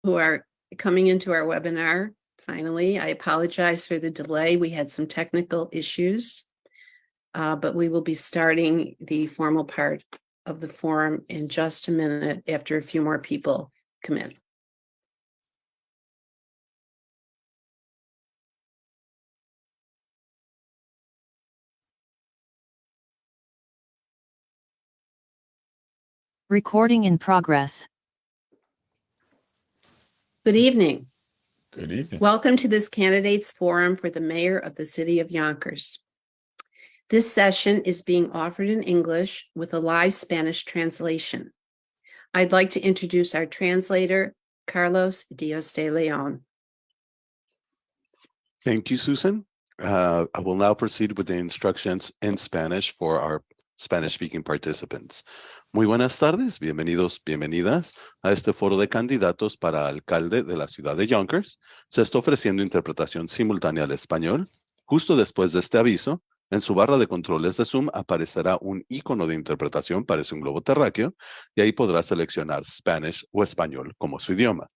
who are coming into our webinar. Finally, I apologize for the delay. We had some technical issues, but we will be starting the formal part of the forum in just a minute after a few more people come in. Recording in progress. Good evening. Good evening. Welcome to this candidates forum for the mayor of the city of Yonkers. This session is being offered in English with a live Spanish translation. I'd like to introduce our translator, Carlos Diaz de Leon. Thank you, Susan. I will now proceed with the instructions in Spanish for our Spanish-speaking participants. Muy buenas tardes, bienvenidos, bienvenidas a este foro de candidatos para alcalde de la ciudad de Yonkers. Se está ofreciendo interpretación simultánea al español. Justo después de este aviso, en su barra de controles de Zoom aparecerá un icono de interpretación, parece un globo terráqueo, y ahí podrá seleccionar Spanish o español como su idioma.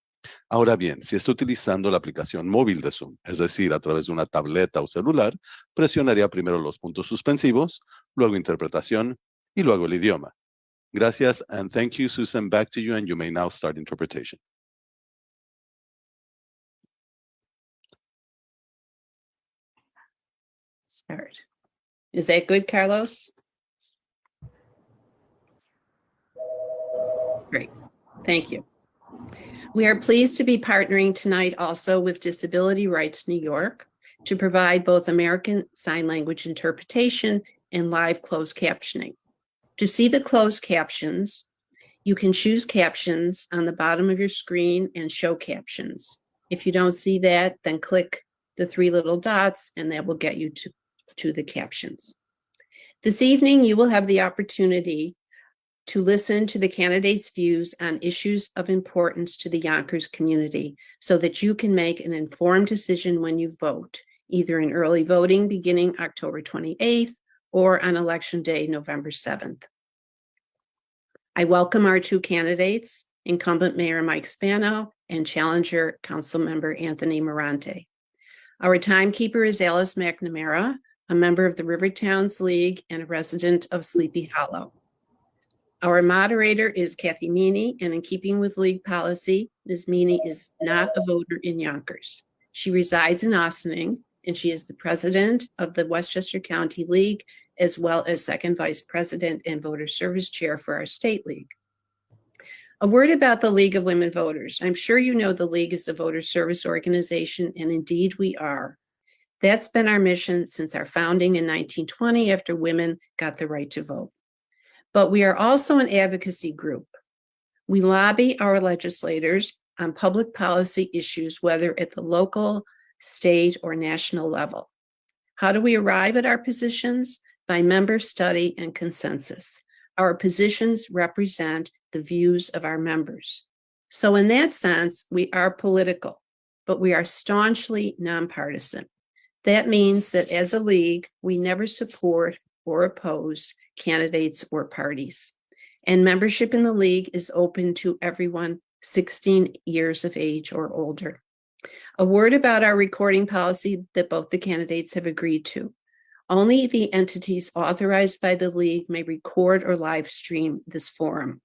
Ahora bien, si está utilizando la aplicación móvil de Zoom, es decir, a través de una tableta o celular, presionaría primero los puntos suspensivos, luego interpretación y luego el idioma. Gracias, and thank you, Susan. Back to you, and you may now start interpretation. Start. Is that good, Carlos? Great. Thank you. We are pleased to be partnering tonight also with Disability Rights New York to provide both American Sign Language interpretation and live closed captioning. To see the closed captions, you can choose captions on the bottom of your screen and show captions. If you don't see that, then click the three little dots and that will get you to the captions. This evening, you will have the opportunity to listen to the candidates' views on issues of importance to the Yonkers community so that you can make an informed decision when you vote, either in early voting beginning October 28th or on Election Day, November 7th. I welcome our two candidates, Incumbent Mayor Mike Spano and Challenger Councilmember Anthony Merante. Our timekeeper is Alice McNamara, a member of the Rivertowns League and a resident of Sleepy Hollow. Our moderator is Kathy Meany, and in keeping with league policy, Ms. Meany is not a voter in Yonkers. She resides in Ossining, and she is the president of the Westchester County League, as well as second vice president and voter service chair for our state league. A word about the League of Women Voters. I'm sure you know the League is a voter service organization, and indeed we are. That's been our mission since our founding in 1920 after women got the right to vote. But we are also an advocacy group. We lobby our legislators on public policy issues, whether at the local, state, or national level. How do we arrive at our positions? By member study and consensus. Our positions represent the views of our members. So in that sense, we are political, but we are staunchly nonpartisan. That means that as a league, we never support or oppose candidates or parties. And membership in the league is open to everyone 16 years of age or older. A word about our recording policy that both the candidates have agreed to. Only the entities authorized by the league may record or live stream this forum.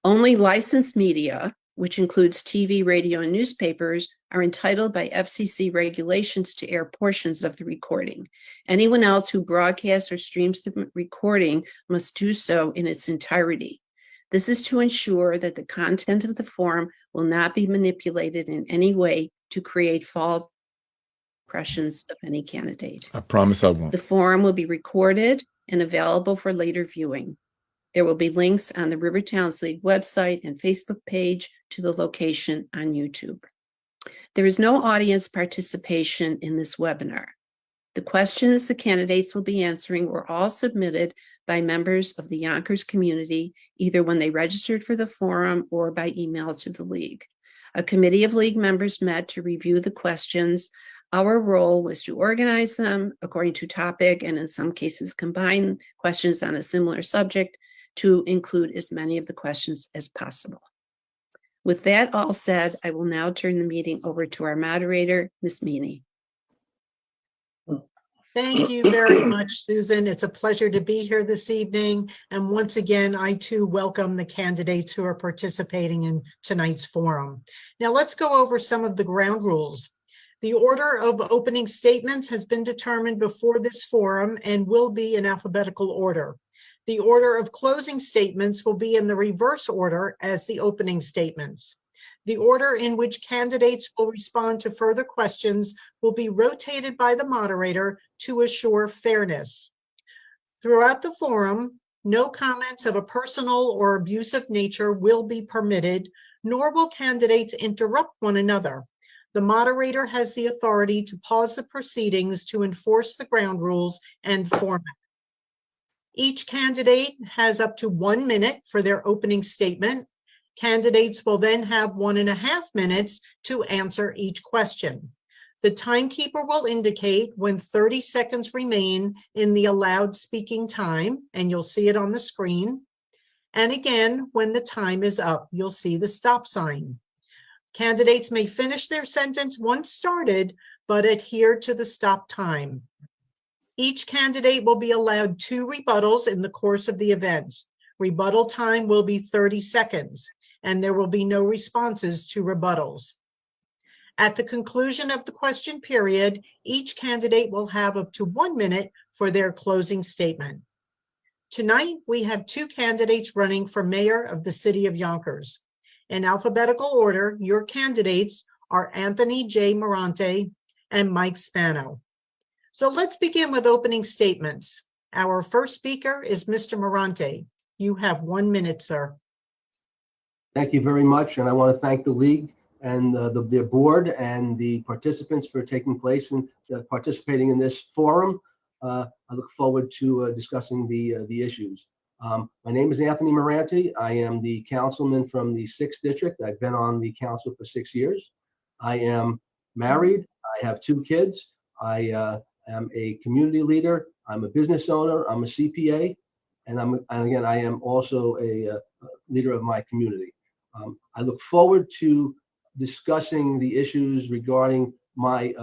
Only licensed media, which includes TV, radio, and newspapers, are entitled by FCC regulations to air portions of the recording. Anyone else who broadcasts or streams the recording must do so in its entirety. This is to ensure that the content of the forum will not be manipulated in any way to create false impressions of any candidate. I promise I won't. The forum will be recorded and available for later viewing. There will be links on the Rivertowns League website and Facebook page to the location on YouTube. There is no audience participation in this webinar. The questions the candidates will be answering were all submitted by members of the Yonkers community, either when they registered for the forum or by email to the league. A committee of league members met to review the questions. Our role was to organize them according to topic and in some cases combine questions on a similar subject to include as many of the questions as possible. With that all said, I will now turn the meeting over to our moderator, Ms. Meany. Thank you very much, Susan. It's a pleasure to be here this evening. And once again, I too welcome the candidates who are participating in tonight's forum. Now let's go over some of the ground rules. The order of opening statements has been determined before this forum and will be in alphabetical order. The order of closing statements will be in the reverse order as the opening statements. The order in which candidates will respond to further questions will be rotated by the moderator to assure fairness. Throughout the forum, no comments of a personal or abusive nature will be permitted, nor will candidates interrupt one another. The moderator has the authority to pause the proceedings to enforce the ground rules and format. Each candidate has up to 1 minute for their opening statement. Candidates will then have 1.5 minutes to answer each question. The timekeeper will indicate when 30 seconds remain in the allowed speaking time, and you'll see it on the screen. And again, when the time is up, you'll see the stop sign. Candidates may finish their sentence once started, but adhere to the stop time. Each candidate will be allowed 2 rebuttals in the course of the event. Rebuttal time will be 30 seconds, and there will be no responses to rebuttals. At the conclusion of the question period, each candidate will have up to 1 minute for their closing statement. Tonight, we have 2 candidates running for mayor of the city of Yonkers. In alphabetical order, your candidates are Anthony J. Merante and Mike Spano. So let's begin with opening statements. Our first speaker is Mr. Merante. You have 1 minute, sir. Thank you very much, and I want to thank the league and the board and the participants for taking place and participating in this forum. I look forward to discussing the issues. My name is Anthony Merante. I am the councilman from the 6th District. I've been on the council for 6 years. I am married. I have 2 kids. I am a community leader. I'm a business owner. I'm a CPA, and again, I am also a leader of my community. I look forward to discussing the issues regarding my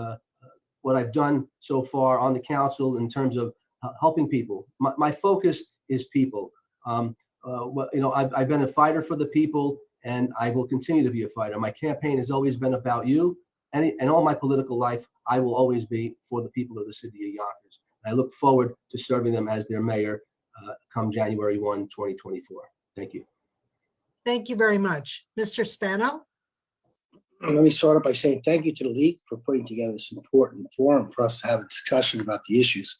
what I've done so far on the council in terms of helping people. My focus is people. I've been a fighter for the people, and I will continue to be a fighter. My campaign has always been about you, and all my political life, I will always be for the people of the city of Yonkers. And I look forward to serving them as their mayor come January 1, 2024. Thank you. Thank you very much. Mr. Spano? Let me start off by saying thank you to the league for putting together this important forum for us to have a discussion about the issues.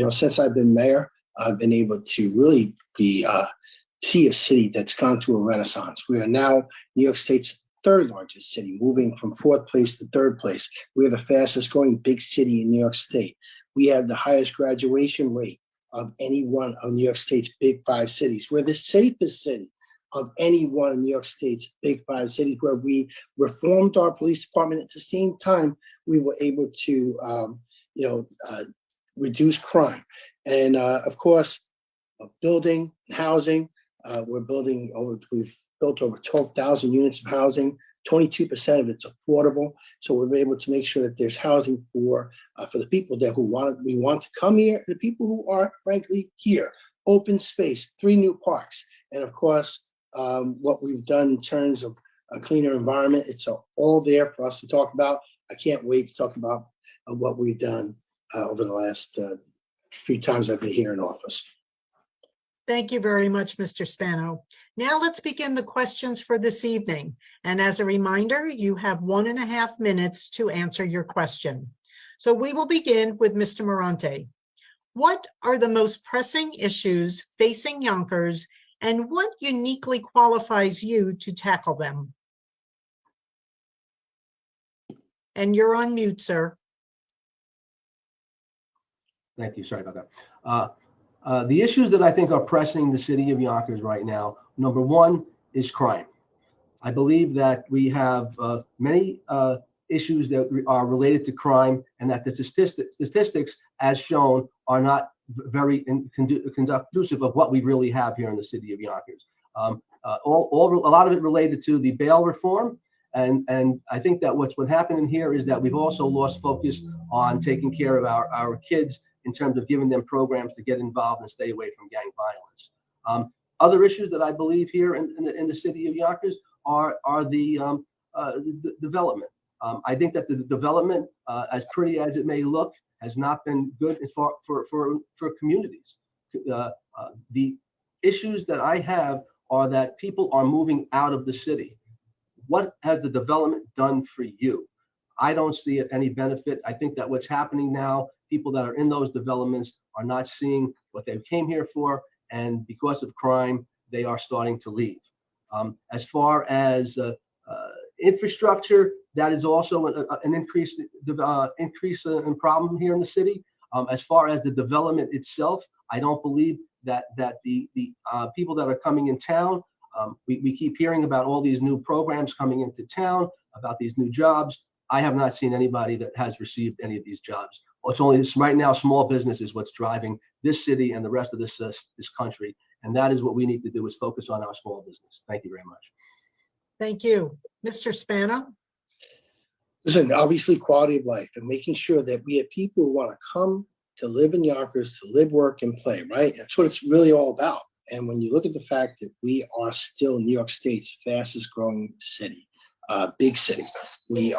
Since I've been mayor, I've been able to really see a city that's gone through a renaissance. We are now New York State's 3rd largest city, moving from 4th place to 3rd place. We're the fastest growing big city in New York State. We have the highest graduation rate of any one of New York State's big 5 cities. We're the safest city of any one of New York State's big 5 cities, where we reformed our police department. At the same time, we were able to, reduce crime. And of course, building, housing, we've built over 12,000 units of housing. 22% of it's affordable. So we're able to make sure that there's housing for the people there we want to come here, the people who are frankly here. Open space, 3 new parks. And of course, what we've done in terms of a cleaner environment, it's all there for us to talk about. I can't wait to talk about what we've done over the last few times I've been here in office. Thank you very much, Mr. Spano. Now let's begin the questions for this evening. And as a reminder, you have 1.5 minutes to answer your question. So we will begin with Mr. Merante. What are the most pressing issues facing Yonkers, and what uniquely qualifies you to tackle them? And you're on mute, sir. Thank you. Sorry about that. The issues that I think are pressing the city of Yonkers right now, number 1 is crime. I believe that we have many issues that are related to crime, and that the statistics, as shown, are not very conducive of what we really have here in the city of Yonkers. a lot of it related to the bail reform. And I think that what's happening here is that we've also lost focus on taking care of our kids in terms of giving them programs to get involved and stay away from gang violence. Other issues that I believe here in the city of Yonkers are the development. I think that the development, as pretty as it may look, has not been good for communities. The issues that I have are that people are moving out of the city. What has the development done for you? I don't see any benefit. I think that what's happening now, people that are in those developments are not seeing what they came here for, and because of crime, they are starting to leave. As far as infrastructure, that is also an increase in problem here in the city. As far as the development itself, I don't believe that the people that are coming in town, we keep hearing about all these new programs coming into town, about these new jobs. I have not seen anybody that has received any of these jobs. It's only right now, small business is what's driving this city and the rest of this country. And that is what we need to do, is focus on our small business. Thank you very much. Thank you. Mr. Spano? Listen, obviously quality of life and making sure that we have people who want to come to live in Yonkers, to live, work, and play, right? That's what it's really all about. And when you look at the fact that we are still New York State's fastest growing city, big city, we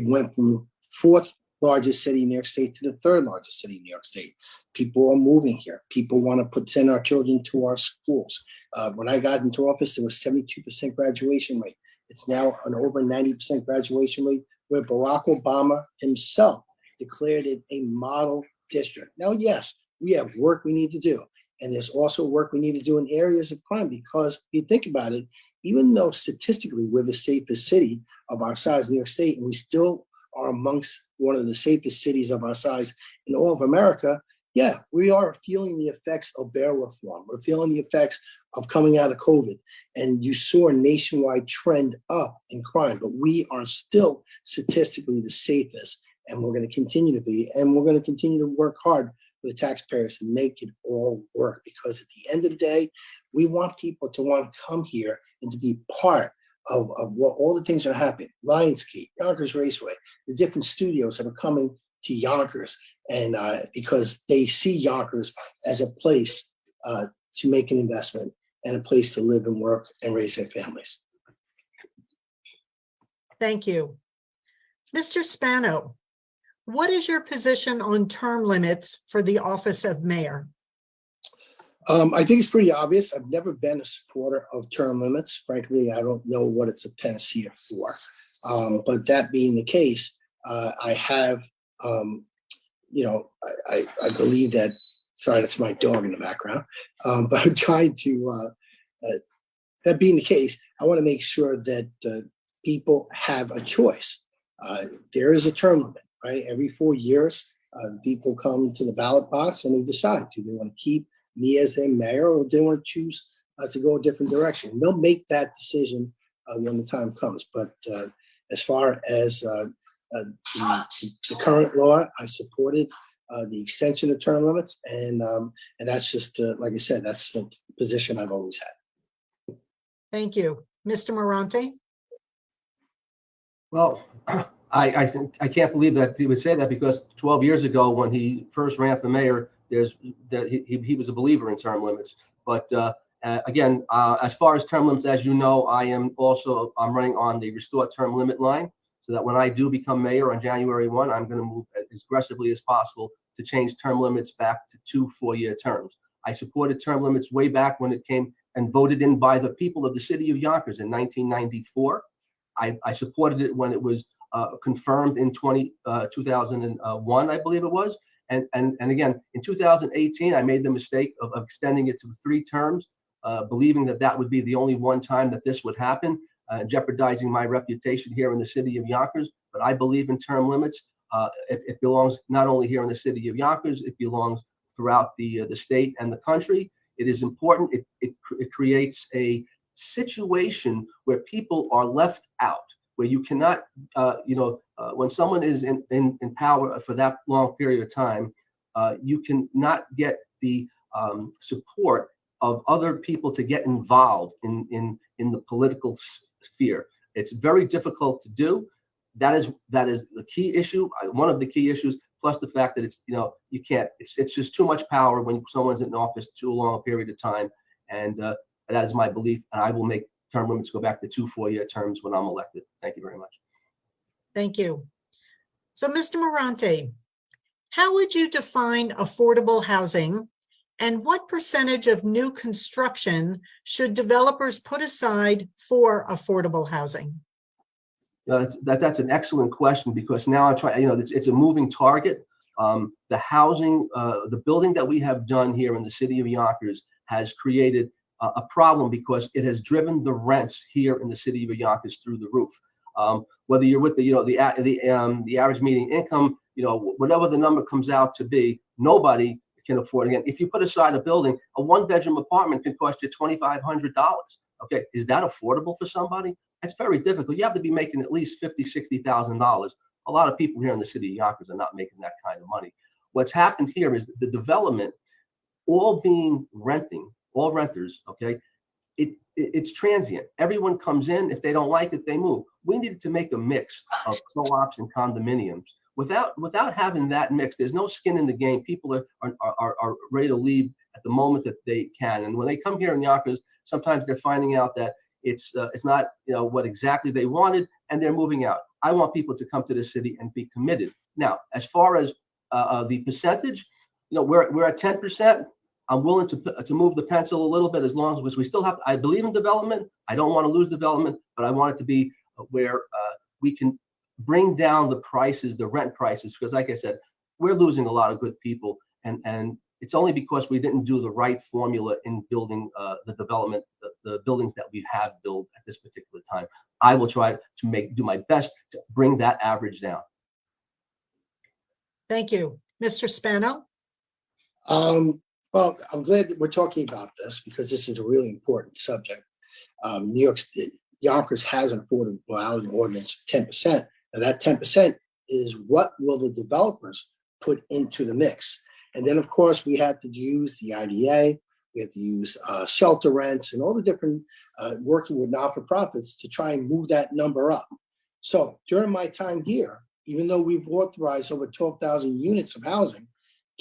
went from fourth largest city in New York State to the third largest city in New York State. People are moving here. People want to send our children to our schools. When I got into office, there was 72% graduation rate. It's now an over 90% graduation rate, where Barack Obama himself declared it a model district. Now, yes, we have work we need to do. And there's also work we need to do in areas of crime, because if you think about it, even though statistically we're the safest city of our size in New York State, and we still are amongst one of the safest cities of our size in all of America, yeah, we are feeling the effects of bail reform. We're feeling the effects of coming out of COVID. And you saw a nationwide trend up in crime, but we are still statistically the safest. And we're going to continue to be, and we're going to continue to work hard with the taxpayers to make it all work. Because at the end of the day, we want people to want to come here and to be part of what all the things that are happening. Lionsgate, Yonkers Raceway, the different studios that are coming to Yonkers, and because they see Yonkers as a place to make an investment and a place to live and work and raise their families. Thank you. Mr. Spano, what is your position on term limits for the office of mayor? I think it's pretty obvious. I've never been a supporter of term limits. Frankly, I don't know what it's a panacea for. But that being the case, I have, I believe that, sorry, that's my dog in the background, but I'm trying to, that being the case, I want to make sure that people have a choice. There is a term limit, right? Every 4 years, people come to the ballot box and they decide, do they want to keep me as a mayor, or do they want to choose to go a different direction? They'll make that decision when the time comes. But as far as the current law, I supported the extension of term limits, and that's just like I said, that's the position I've always had. Thank you. Mr. Merante? Well, I can't believe that he would say that, because 12 years ago, when he first ran for mayor, he was a believer in term limits. But again, as far as term limits, as you know, I'm running on the restored term limit line, so that when I do become mayor on January 1, I'm going to move as aggressively as possible to change term limits back to 2 4-year terms. I supported term limits way back when it came and voted in by the people of the city of Yonkers in 1994. I supported it when it was confirmed in 2001, I believe it was. And again, in 2018, I made the mistake of extending it to 3 terms, believing that would be the only one time that this would happen, jeopardizing my reputation here in the city of Yonkers. But I believe in term limits. It belongs not only here in the city of Yonkers, it belongs throughout the state and the country. It is important. It creates a situation where people are left out, where you cannot, when someone is in power for that long period of time, you cannot get the support of other people to get involved in the political sphere. It's very difficult to do. That is the key issue, one of the key issues, plus the fact that it's, you can't, it's just too much power when someone's in office too long a period of time. And that is my belief. And I will make term limits go back to 2 4-year terms when I'm elected. Thank you very much. Thank you. So, Mr. Merante, how would you define affordable housing? And what percentage of new construction should developers put aside for affordable housing? That's an excellent question, because now I'm trying, it's a moving target. The housing, the building that we have done here in the city of Yonkers has created a problem, because it has driven the rents here in the city of Yonkers through the roof. Whether you're with the average median income, whatever the number comes out to be, nobody can afford. Again, if you put aside a building, a 1-bedroom apartment can cost you $2,500. Okay, is that affordable for somebody? It's very difficult. You have to be making at least $50,000, $60,000. A lot of people here in the city of Yonkers are not making that kind of money. What's happened here is the development, all renters, okay, it's transient. Everyone comes in. If they don't like it, they move. We needed to make a mix of co-ops and condominiums. Without having that mix, there's no skin in the game. People are ready to leave at the moment that they can. And when they come here in Yonkers, sometimes they're finding out that it's not what exactly they wanted, and they're moving out. I want people to come to the city and be committed. Now, as far as the percentage, we're at 10%. I'm willing to move the pencil a little bit, as long as we still have. I believe in development. I don't want to lose development, but I want it to be where we can bring down the prices, the rent prices, because, like I said, we're losing a lot of good people, and it's only because we didn't do the right formula in building the development, the buildings that we have built at this particular time. I will try to do my best to bring that average down. Thank you. Mr. Spano? Well, I'm glad that we're talking about this, because this is a really important subject. Yonkers has an affordable housing ordinance of 10%. Now, that 10% is what will the developers put into the mix. And then, of course, we have to use the IDA, we have to use shelter rents and all the different working with not-for-profits to try and move that number up. So during my time here, even though we've authorized over 12,000 units of housing,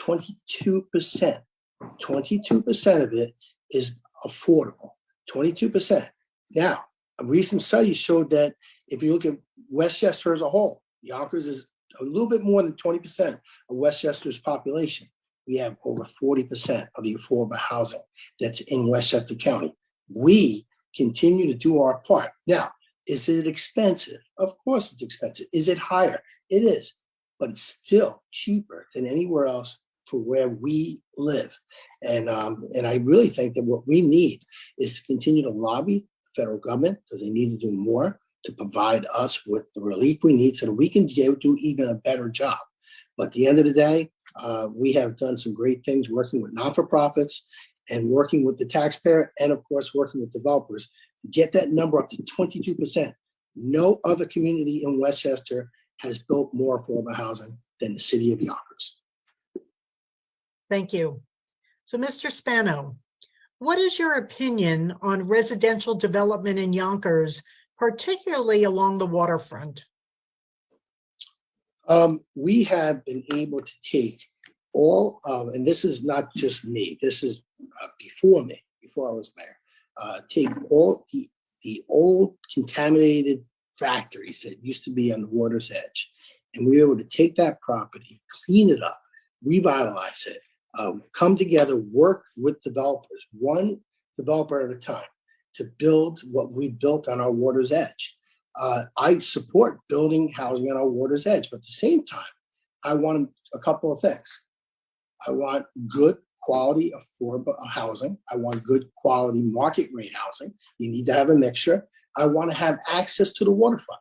22% of it is affordable, 22%. Now, a recent study showed that if you look at Westchester as a whole, Yonkers is a little bit more than 20% of Westchester's population. We have over 40% of the affordable housing that's in Westchester County. We continue to do our part. Now, is it expensive? Of course it's expensive. Is it higher? It is, but it's still cheaper than anywhere else for where we live. And I really think that what we need is to continue to lobby the federal government, because they need to do more to provide us with the relief we need so that we can do even a better job. But at the end of the day, we have done some great things working with not-for-profits and working with the taxpayer, and of course, working with developers to get that number up to 22%. No other community in Westchester has built more affordable housing than the city of Yonkers. Thank you. So, Mr. Spano, what is your opinion on residential development in Yonkers, particularly along the waterfront? We have been able to take all of, and this is not just me, this is before I was mayor, take all the old contaminated factories that used to be on the water's edge, and we were able to take that property, clean it up, revitalize it, come together, work with developers, one developer at a time, to build what we built on our water's edge. I support building housing on our water's edge, but at the same time, I want a couple of things. I want good quality, affordable housing. I want good quality market rate housing. You need to have a mixture. I want to have access to the waterfront.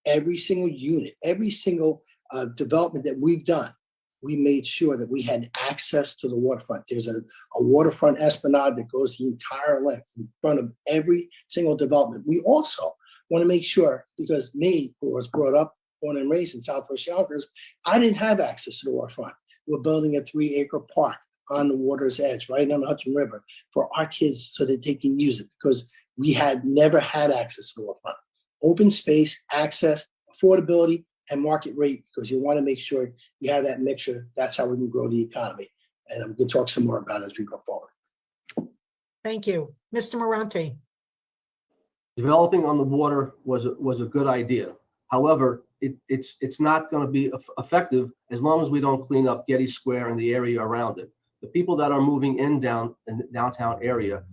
Every single unit, every single development that we've done, we made sure that we had access to the waterfront. There's a waterfront esplanade that goes the entire length in front of every single development. We also want to make sure, because me, who was brought up, born and raised in Southwest Yonkers, I didn't have access to the waterfront. We're building a 3-acre park on the water's edge, right on the Hudson River, for our kids so that they can use it, because we had never had access to the waterfront. Open space, access, affordability, and market rate, because you want to make sure you have that mixture. That's how we can grow the economy. And I'm going to talk some more about it as we go forward. Thank you. Mr. Merante. Developing on the water was a good idea. However, it's not going to be effective as long as we don't clean up Getty Square and the area around it. The people that are moving in the downtown area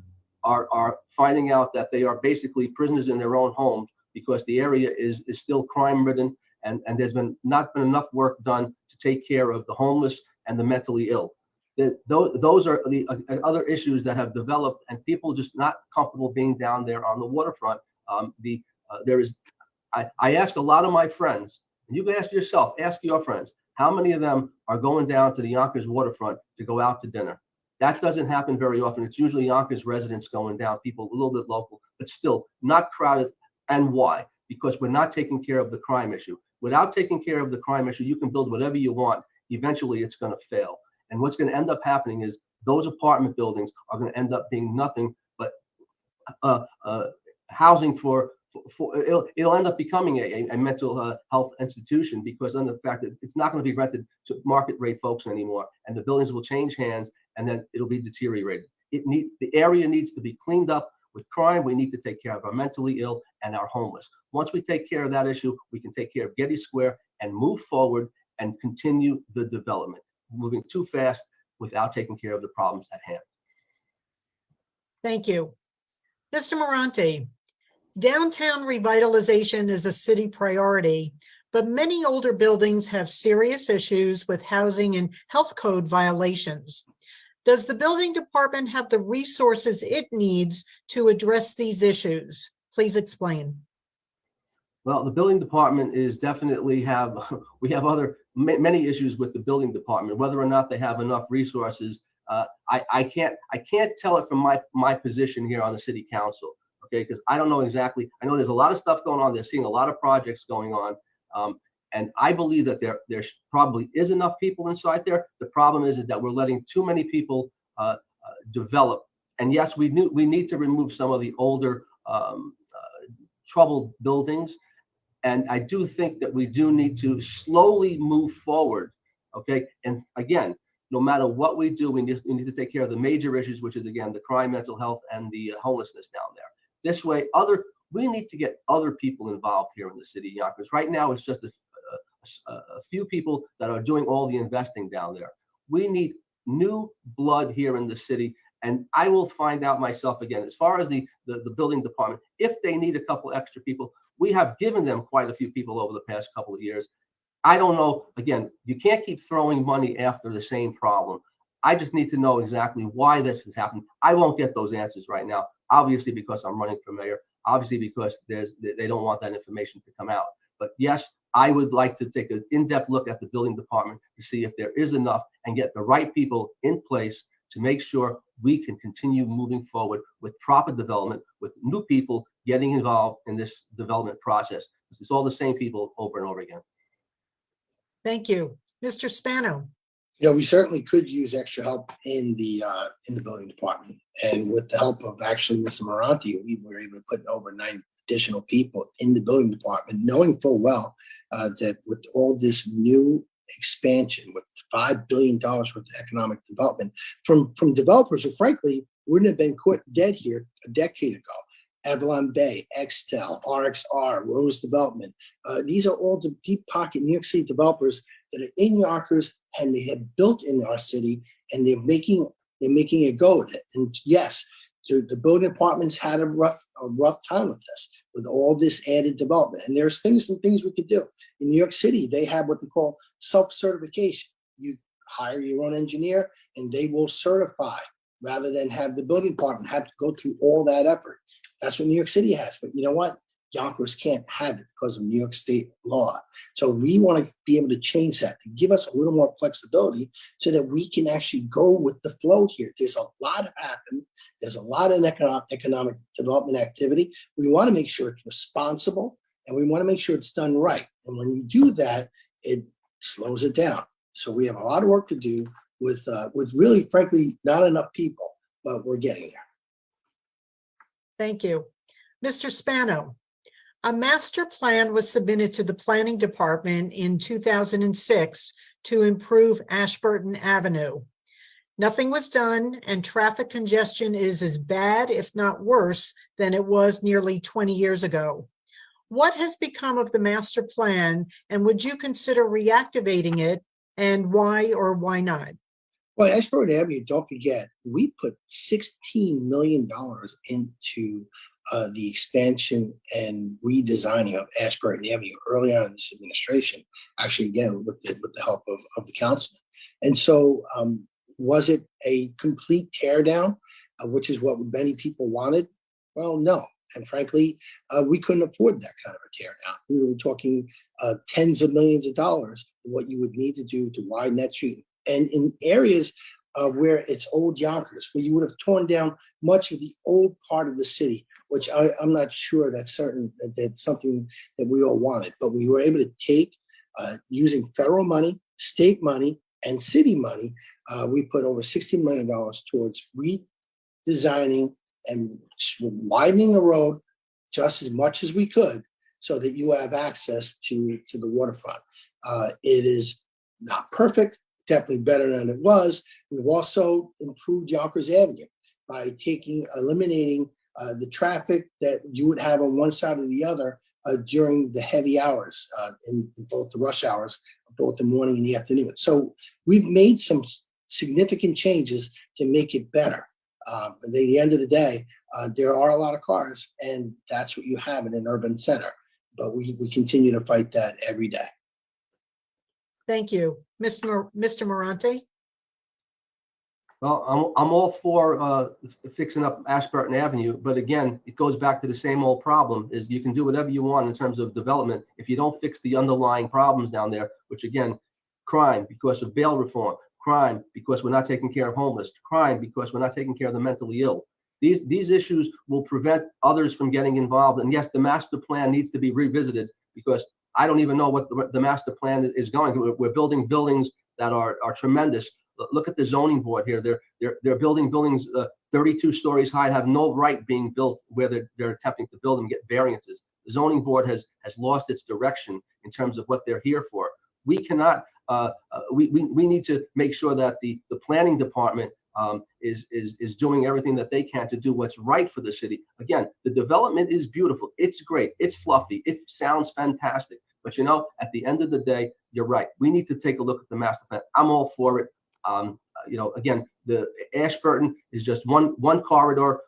are finding out that they are basically prisoners in their own homes because the area is still crime ridden, and there's not been enough work done to take care of the homeless and the mentally ill. Those are the other issues that have developed, and people just not comfortable being down there on the waterfront. I ask a lot of my friends, and you can ask yourself, ask your friends, how many of them are going down to the Yonkers waterfront to go out to dinner? That doesn't happen very often. It's usually Yonkers residents going down, people a little bit local, but still not crowded. And why? Because we're not taking care of the crime issue. Without taking care of the crime issue, you can build whatever you want. Eventually, it's going to fail. And what's going to end up happening is those apartment buildings are going to end up being nothing but housing for it'll end up becoming a mental health institution, because of the fact that it's not going to be rented to market rate folks anymore, and the buildings will change hands, and then it'll be deteriorated. The area needs to be cleaned up. With crime, we need to take care of our mentally ill and our homeless. Once we take care of that issue, we can take care of Getty Square and move forward and continue the development. Moving too fast without taking care of the problems at hand. Thank you. Mr. Merante, downtown revitalization is a city priority, but many older buildings have serious issues with housing and health code violations. Does the building department have the resources it needs to address these issues? Please explain. Well, the building department is definitely we have many issues with the building department. Whether or not they have enough resources, I can't tell it from my position here on the city council. Okay, because I don't know exactly. I know there's a lot of stuff going on. They're seeing a lot of projects going on, and I believe that there probably is enough people inside there. The problem is that we're letting too many people develop. And yes, we need to remove some of the older troubled buildings. And I do think that we do need to slowly move forward. Okay, and again, no matter what we do, we need to take care of the major issues, which is again the crime, mental health, and the homelessness down there. This way, we need to get other people involved here in the city of Yonkers. Right now, it's just a few people that are doing all the investing down there. We need new blood here in the city, and I will find out myself again. As far as the building department, if they need a couple extra people, we have given them quite a few people over the past couple of years. I don't know. Again, you can't keep throwing money after the same problem. I just need to know exactly why this has happened. I won't get those answers right now, obviously because I'm running for mayor, obviously because they don't want that information to come out. But yes, I would like to take an in-depth look at the building department to see if there is enough and get the right people in place to make sure we can continue moving forward with proper development, with new people getting involved in this development process. It's all the same people over and over again. Thank you. Mr. Spano. We certainly could use extra help in the building department. And with the help of actually Mr. Merante, we were able to put over 9 additional people in the building department, knowing full well that with all this new expansion, with $5 billion worth of economic development from developers who frankly wouldn't have been quit dead here a decade ago. Avalon Bay, Extel, RXR, Rose Development. These are all the deep pocket New York City developers that are in Yonkers and they have built in our city, and they're making it go. And yes, the building departments had a rough time with this, with all this added development. And there's things we could do. In New York City, they have what they call self-certification. You hire your own engineer and they will certify rather than have the building department have to go through all that effort. That's what New York City has. But you know what? Yonkers can't have it because of New York State law. So we want to be able to change that, to give us a little more flexibility so that we can actually go with the flow here. There's a lot happening. There's a lot of economic development activity. We want to make sure it's responsible and we want to make sure it's done right. And when you do that, it slows it down. So we have a lot of work to do. with really, frankly, not enough people, but we're getting there. Thank you. Mr. Spano, a master plan was submitted to the Planning Department in 2006 to improve Ashburton Avenue. Nothing was done, and traffic congestion is as bad, if not worse, than it was nearly 20 years ago. What has become of the master plan, and would you consider reactivating it, and why or why not? Well, Ashburn Avenue, don't forget, we put $16 million into the expansion and redesigning of Ashburn Avenue early on in this administration, actually, again, with the help of the councilman. And so was it a complete tear down, which is what many people wanted? Well, no. And frankly, we couldn't afford that kind of a tear down. We were talking tens of millions of dollars, what you would need to do to widen that street. And in areas where it's old Yonkers, where you would have torn down much of the old part of the city, which I'm not sure that's something that we all wanted, but we were able to take using federal money, state money, and city money. We put over $60 million towards redesigning and widening the road just as much as we could so that you have access to the waterfront. It is not perfect, definitely better than it was. We've also improved Yonkers Avenue by eliminating the traffic that you would have on one side or the other during the heavy hours in both the rush hours, both the morning and the afternoon. So we've made some significant changes to make it better. At the end of the day, there are a lot of cars, and that's what you have in an urban center. But we continue to fight that every day. Thank you. Mr. Merante? Well, I'm all for fixing up Ashburton Avenue, but again, it goes back to the same old problem: is you can do whatever you want in terms of development if you don't fix the underlying problems down there, which again, crime because of bail reform, crime because we're not taking care of homeless, crime because we're not taking care of the mentally ill. These issues will prevent others from getting involved. And yes, the master plan needs to be revisited because I don't even know what the master plan is going. We're building buildings that are tremendous. Look at the zoning board here. They're building buildings 32 stories high, have no right being built where they're attempting to build them, get variances. The zoning board has lost its direction in terms of what they're here for. We cannot. We need to make sure that the planning department is doing everything that they can to do what's right for the city. Again, the development is beautiful. It's great. It's fluffy. It sounds fantastic. But you know, at the end of the day, you're right. We need to take a look at the master plan. I'm all for it. You know, again, the Ashburton is just one corridor.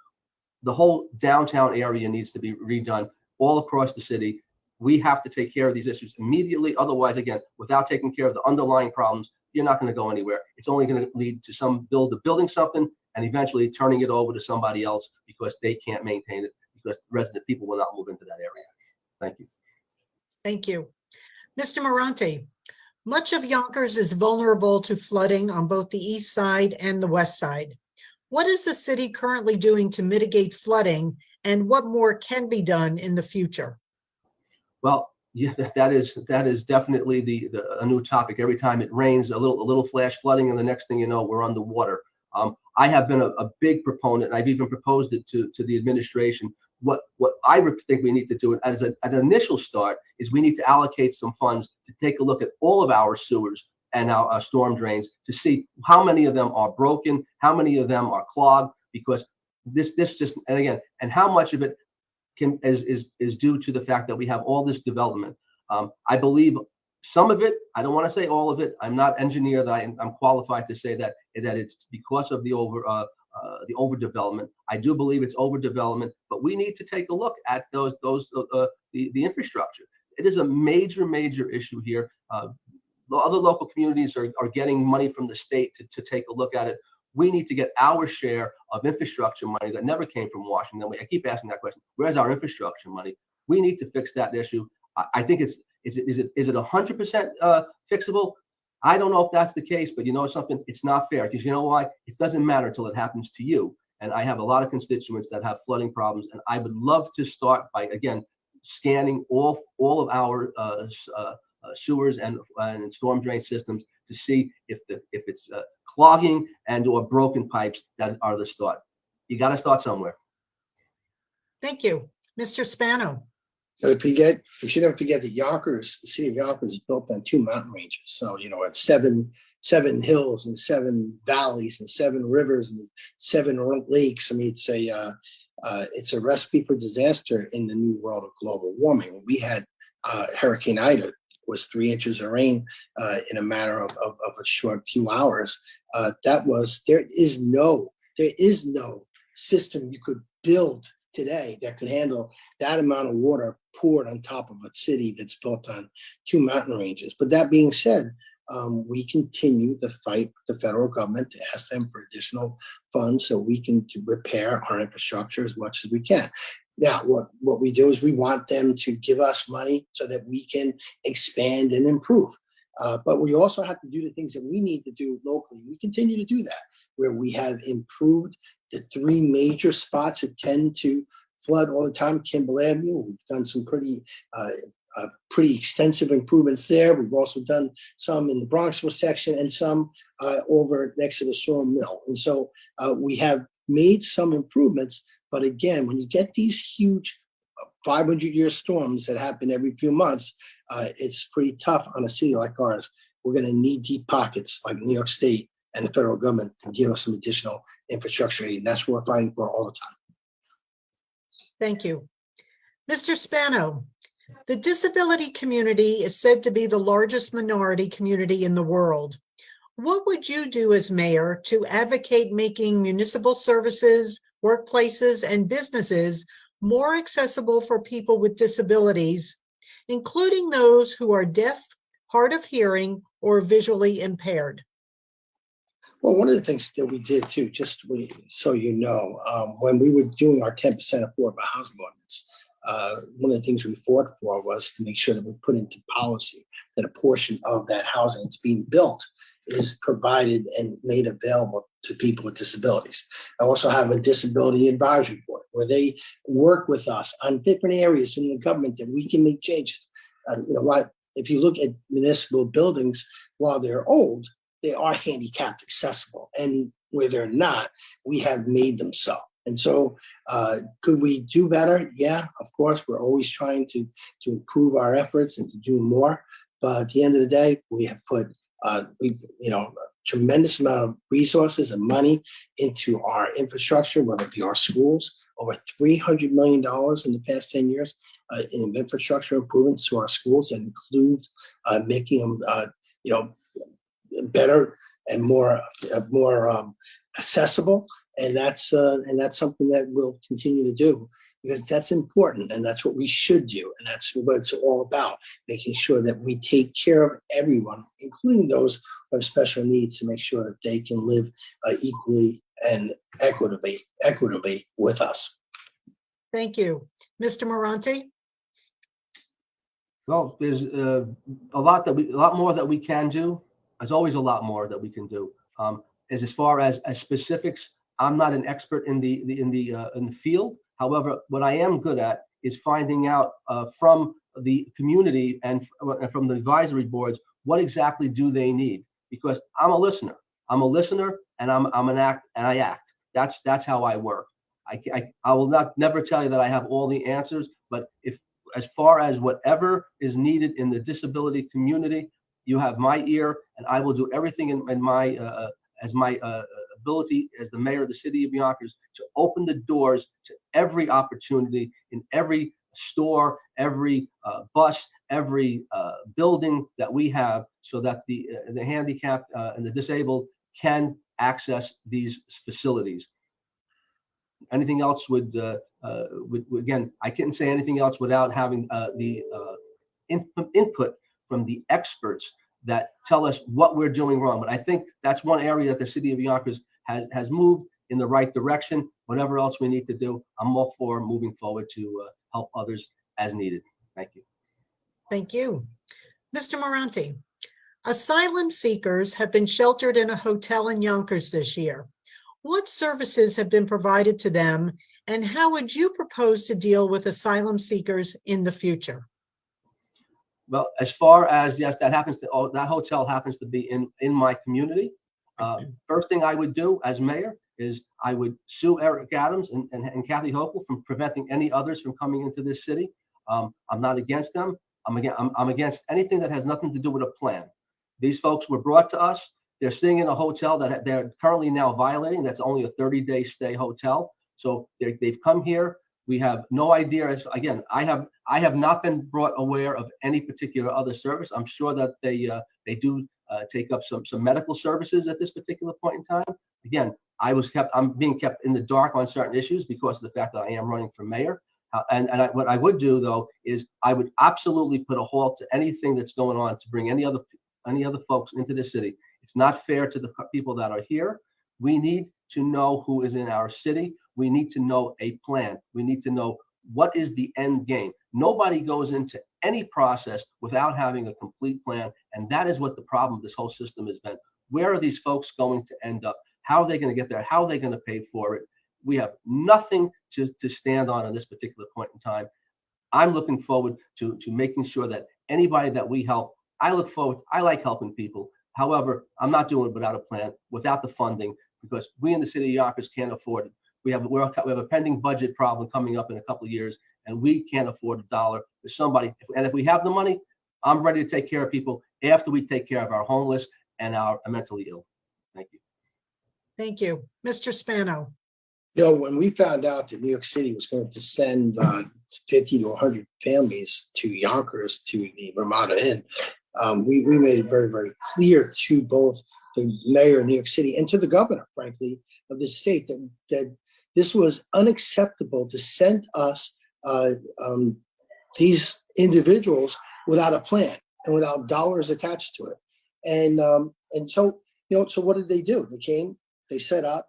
The whole downtown area needs to be redone all across the city. We have to take care of these issues immediately. Otherwise, again, without taking care of the underlying problems, you're not going to go anywhere. It's only going to lead to some building something and eventually turning it over to somebody else because they can't maintain it, because resident people will not move into that area. Thank you. Thank you. Mr. Merante, much of Yonkers is vulnerable to flooding on both the east side and the west side. What is the city currently doing to mitigate flooding, and what more can be done in the future? Well, yeah, that is definitely a new topic. Every time it rains, a little flash flooding, and the next thing you know, we're underwater. I have been a big proponent, and I've even proposed it to the administration. What I think we need to do as an initial start is we need to allocate some funds to take a look at all of our sewers and our storm drains to see how many of them are broken, how many of them are clogged, because this just, and again, and how much of it is due to the fact that we have all this development. I believe some of it, I don't want to say all of it. I'm not engineer that I'm qualified to say that it's because of the overdevelopment. I do believe it's overdevelopment, but we need to take a look at the infrastructure. It is a major issue here. The other local communities are getting money from the state to take a look at it. We need to get our share of infrastructure money that never came from Washington. I keep asking that question. Where's our infrastructure money? We need to fix that issue. I think is it 100% fixable? I don't know if that's the case, but you know something, it's not fair, because you know why? It doesn't matter until it happens to you. And I have a lot of constituents that have flooding problems, and I would love to start by, again, scanning all of our sewers and storm drain systems to see if it's clogging and or broken pipes that are the start. You got to start somewhere. Thank you. Mr. Spano. So we should never forget that Yonkers, the city of Yonkers, is built on 2 mountain ranges. So, it's seven hills and 7 valleys and 7 rivers and 7 lakes. I mean, it's a recipe for disaster in the new world of global warming. We had Hurricane Ida was 3 inches of rain in a matter of a short few hours. There is no system you could build today that could handle that amount of water poured on top of a city that's built on 2 mountain ranges. But that being said, we continue to fight with the federal government to ask them for additional funds so we can repair our infrastructure as much as we can. Now, what we do is we want them to give us money so that we can expand and improve. But we also have to do the things that we need to do locally. We continue to do that, where we have improved the 3 major spots that tend to flood all the time. Kimball Avenue, we've done some pretty extensive improvements there. We've also done some in the Bronxville section and some over next to the Sawmill. And so we have made some improvements. But again, when you get these huge 500-year storms that happen every few months, it's pretty tough on a city like ours. We're going to need deep pockets like New York State and the federal government to give us some additional infrastructure aid. And that's what we're fighting for all the time. Thank you. Mr. Spano, the disability community is said to be the largest minority community in the world. What would you do as mayor to advocate making municipal services, workplaces, and businesses more accessible for people with disabilities, including those who are deaf, hard of hearing, or visually impaired? Well, one of the things that we did too, so you know, when we were doing our 10% affordable housing ordinance, one of the things we fought for was to make sure that we put into policy that a portion of that housing that's being built is provided and made available to people with disabilities. I also have a disability advisory board where they work with us on different areas in the government that we can make changes. If you look at municipal buildings, while they're old, they are handicapped accessible. And where they're not, we have made them so. And so could we do better? Yeah, of course, we're always trying to improve our efforts and to do more. But at the end of the day, we have put a tremendous amount of resources and money into our infrastructure, whether it be our schools, over $300 million in the past 10 years in infrastructure improvements to our schools, that includes making them better and more accessible. And that's something that we'll continue to do, because that's important and that's what we should do. And that's what it's all about, making sure that we take care of everyone, including those who have special needs, to make sure that they can live equally and equitably with us. Thank you. Mr. Merante? Well, there's a lot more that we can do. There's always a lot more that we can do. As far as specifics, I'm not an expert in the field. However, what I am good at is finding out from the community and from the advisory boards what exactly do they need. Because I'm a listener. And I act. That's how I work. I will never tell you that I have all the answers, but as far as whatever is needed in the disability community, you have my ear, and I will do everything in my ability as the mayor of the city of Yonkers to open the doors to every opportunity in every store, every bus, every building that we have, so that the handicapped and the disabled can access these facilities. Anything else would again, I can't say anything else without having the input from the experts that tell us what we're doing wrong. But I think that's one area that the city of Yonkers has moved in the right direction. Whatever else we need to do, I'm all for moving forward to help others as needed. Thank you. Thank you. Mr. Merante, asylum seekers have been sheltered in a hotel in Yonkers this year. What services have been provided to them, and how would you propose to deal with asylum seekers in the future? Well, as far as, yes, that happens to, oh, that hotel happens to be in my community. First thing I would do as mayor is I would sue Eric Adams and Kathy Hochul from preventing any others from coming into this city. I'm not against them. I'm against anything that has nothing to do with a plan. These folks were brought to us. They're staying in a hotel that they're currently now violating. That's only a 30-day stay hotel. So they've come here. We have no idea. Again, I have not been brought aware of any particular other service. I'm sure that they do take up some medical services at this particular point in time. Again, I'm being kept in the dark on certain issues because of the fact that I am running for mayor. What I would do though is I would absolutely put a halt to anything that's going on to bring any other folks into the city. It's not fair to the people that are here. We need to know who is in our city. We need to know a plan. We need to know what is the end game. Nobody goes into any process without having a complete plan. And that is what the problem of this whole system has been. Where are these folks going to end up? How are they going to get there? How are they going to pay for it? We have nothing to stand on this particular point in time. I'm looking forward to making sure that anybody that we help, I like helping people. However, I'm not doing it without a plan, without the funding, because we in the city of Yonkers can't afford it. We have a pending budget problem coming up in a couple of years, and we can't afford a dollar for somebody. And if we have the money, I'm ready to take care of people after we take care of our homeless and our mentally ill. Thank you. Thank you. Mr. Spano. You know, when we found out that New York City was going to send 50 to 100 families to Yonkers to the Ramada Inn, we made it very, very clear to both the mayor of New York City and to the governor, frankly, of the state that this was unacceptable to send us these individuals without a plan and without dollars attached to it. And so, you know, so what did they do? They came, they set up.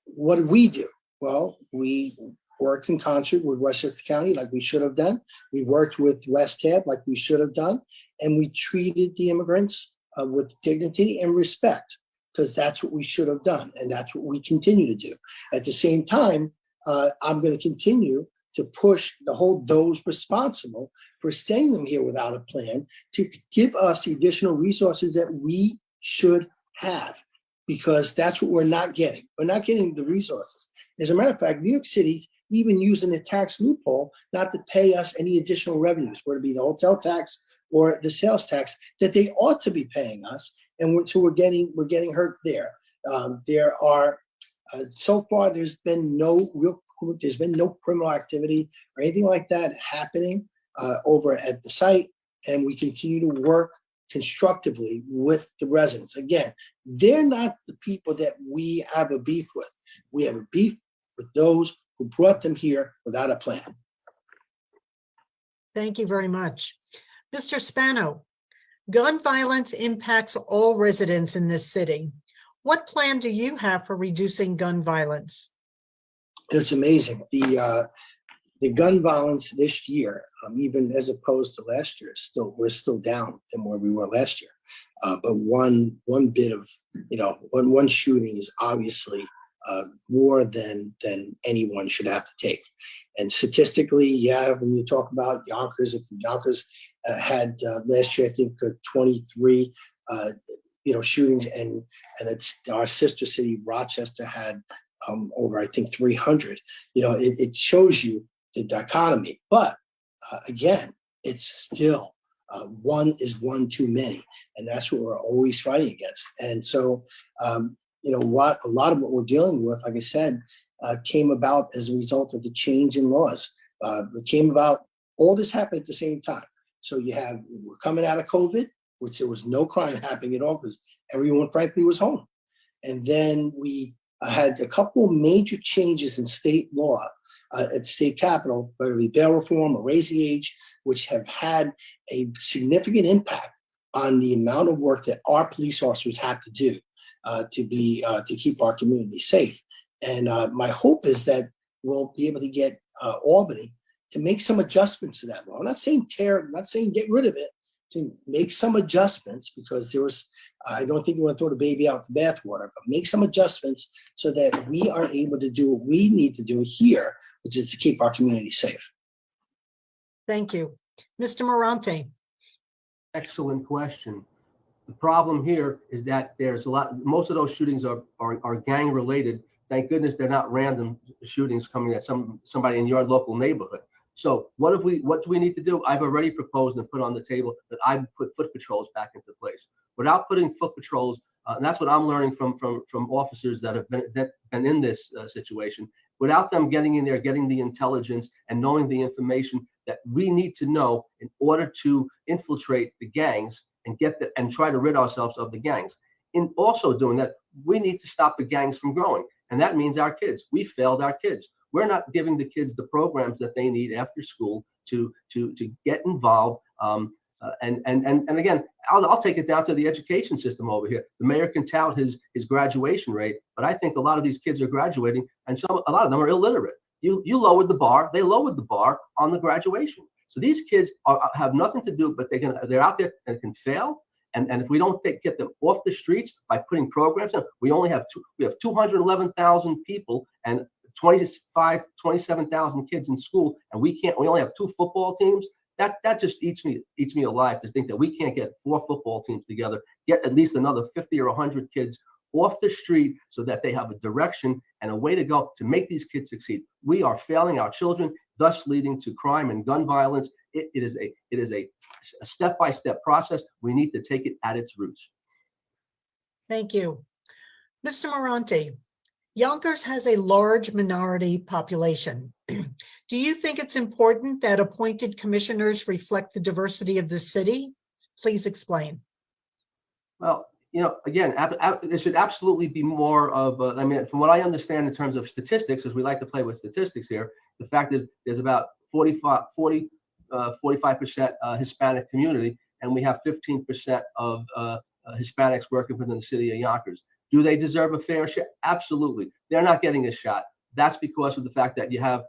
What did we do? Well, we worked in concert with Westchester County like we should have done. We worked with West Tab like we should have done. And we treated the immigrants with dignity and respect, because that's what we should have done. And that's what we continue to do. At the same time, I'm going to continue to push to hold those responsible for staying them here without a plan to give us the additional resources that we should have, because that's what we're not getting. We're not getting the resources. As a matter of fact, New York City's even using a tax loophole not to pay us any additional revenues, whether it be the hotel tax or the sales tax that they ought to be paying us. And so we're getting hurt there. There are so far there's been no criminal activity or anything like that happening over at the site, and we continue to work constructively with the residents. Again, they're not the people that we have a beef with. We have a beef with those who brought them here without a plan. Thank you very much. Mr. Spano, gun violence impacts all residents in this city. What plan do you have for reducing gun violence? It's amazing. The gun violence this year, even as opposed to last year, we're still down than where we were last year. But one bit of, one shooting is obviously more than anyone should have to take. And statistically, yeah, when you talk about Yonkers, Yonkers had last year, I think 23, shootings, and it's our sister city, Rochester, had over, I think, 300. It shows you the dichotomy. But again, it's still one is one too many, and that's what we're always fighting against. And so, a lot of what we're dealing with, like I said, came about as a result of the change in laws. It came about, all this happened at the same time. So we're coming out of COVID, which there was no crime happening at all because everyone, frankly, was home. And then we had a couple of major changes in state law at the state capitol, whether it be bail reform or raise the age, which have had a significant impact on the amount of work that our police officers have to do to keep our community safe. And my hope is that we'll be able to get Albany to make some adjustments to that law. I'm not saying get rid of it, saying make some adjustments, because I don't think you want to throw the baby out the bathwater, but make some adjustments so that we are able to do what we need to do here, which is to keep our community safe. Thank you. Mr. Merante. Excellent question. The problem here is that there's a lot, most of those shootings are gang related. Thank goodness they're not random shootings coming at somebody in your local neighborhood. So what do we need to do? I've already proposed and put on the table that I put foot patrols back into place. Without putting foot patrols, and that's what I'm learning from officers that have been in this situation. Without them getting in there, getting the intelligence and knowing the information that we need to know in order to infiltrate the gangs and try to rid ourselves of the gangs. In also doing that, we need to stop the gangs from growing. And that means our kids. We failed our kids. We're not giving the kids the programs that they need after school to get involved. And again, I'll take it down to the education system over here. The mayor can tout his graduation rate, but I think a lot of these kids are graduating, and a lot of them are illiterate. You lowered the bar. They lowered the bar on the graduation. So these kids have nothing to do, but they're out there and can fail. And if we don't get them off the streets by putting programs in, we have 211,000 people and 27,000 kids in school, and we only have 2 football teams. That just eats me alive to think that we can't get 4 football teams together, get at least another 50 or 100 kids off the street so that they have a direction and a way to go to make these kids succeed. We are failing our children, thus leading to crime and gun violence. It is a step-by-step process. We need to take it at its roots. Thank you. Mr. Merante, Yonkers has a large minority population. Do you think it's important that appointed commissioners reflect the diversity of the city? Please explain. Well, again, there should absolutely be more of, I mean, from what I understand in terms of statistics, as we like to play with statistics here, the fact is there's about 45% Hispanic community, and we have 15% of Hispanics working within the city of Yonkers. Do they deserve a fair share? Absolutely. They're not getting a shot. That's because of the fact that you have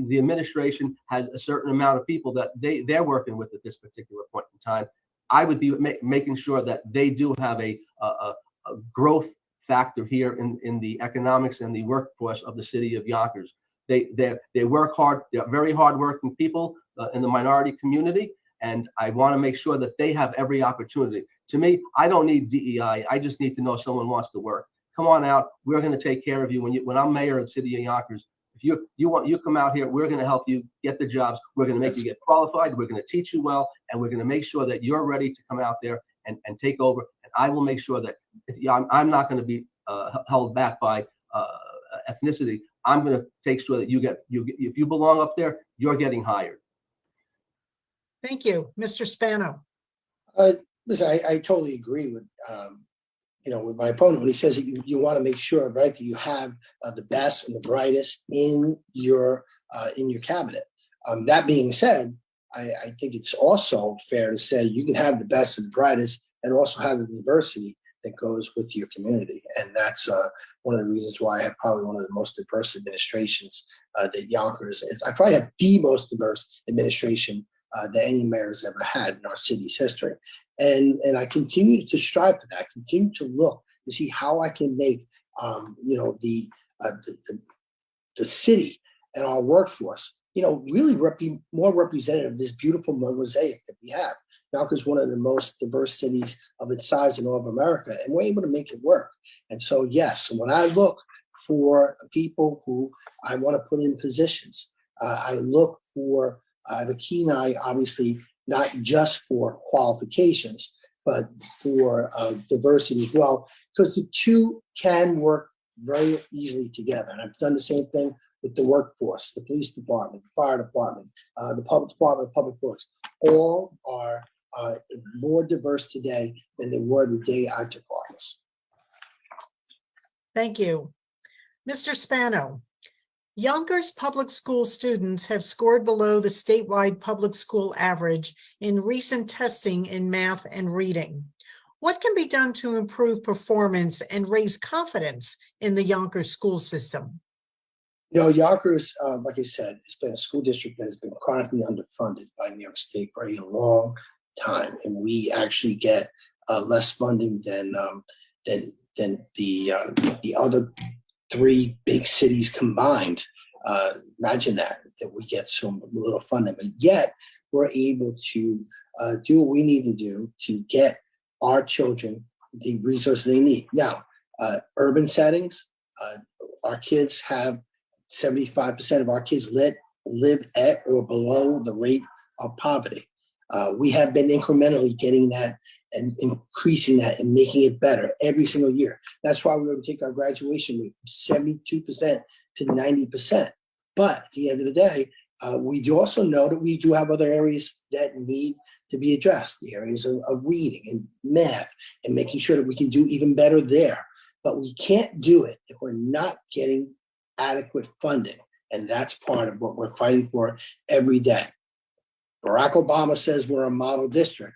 the administration has a certain amount of people that they're working with at this particular point in time. I would be making sure that they do have a growth factor here in the economics and the workforce of the city of Yonkers. They work hard. They're very hardworking people in the minority community, and I want to make sure that they have every opportunity. To me, I don't need DEI. I just need to know someone wants to work. Come on out. We're going to take care of you. When I'm mayor of the city of Yonkers, if you come out here, we're going to help you get the jobs. We're going to make you get qualified. We're going to teach you well, and we're going to make sure that you're ready to come out there and take over. And I will make sure that I'm not going to be held back by ethnicity. I'm going to take sure that if you belong up there, you're getting hired. Thank you. Mr. Spano. Listen, I totally agree with with my opponent when he says that you want to make sure, right, that you have the best and the brightest in your cabinet. That being said, I think it's also fair to say you can have the best and the brightest and also have the diversity that goes with your community. And that's one of the reasons why I have probably one of the most diverse administrations that Yonkers is. I probably have the most diverse administration that any mayor has ever had in our city's history. And I continue to strive for that. I continue to look to see how I can make the city and our workforce, really be more representative of this beautiful mosaic that we have. Yonkers is one of the most diverse cities of its size in all of America, and we're able to make it work. And so, yes, when I look for people who I want to put in positions, I look for, I have a keen eye, obviously, not just for qualifications, but for diversity as well, because the two can work very easily together. And I've done the same thing with the workforce, the police department, the fire department, the public department of public works. All are more diverse today than they were the day I took office. Thank you. Mr. Spano, Yonkers public school students have scored below the statewide public school average in recent testing in math and reading. What can be done to improve performance and raise confidence in the Yonkers school system? Yonkers, like I said, it's been a school district that has been chronically underfunded by New York State for a long time, and we actually get less funding than the other 3 big cities combined. Imagine that we get so little funding, but yet we're able to do what we need to do to get our children the resources they need. Now, urban settings, our kids have 75% of our kids live at or below the rate of poverty. We have been incrementally getting that and increasing that and making it better every single year. That's why we're going to take our graduation rate from 72% to 90%. But at the end of the day, we do also know that we do have other areas that need to be addressed, the areas of reading and math and making sure that we can do even better there. But we can't do it if we're not getting adequate funding. And that's part of what we're fighting for every day. Barack Obama says we're a model district.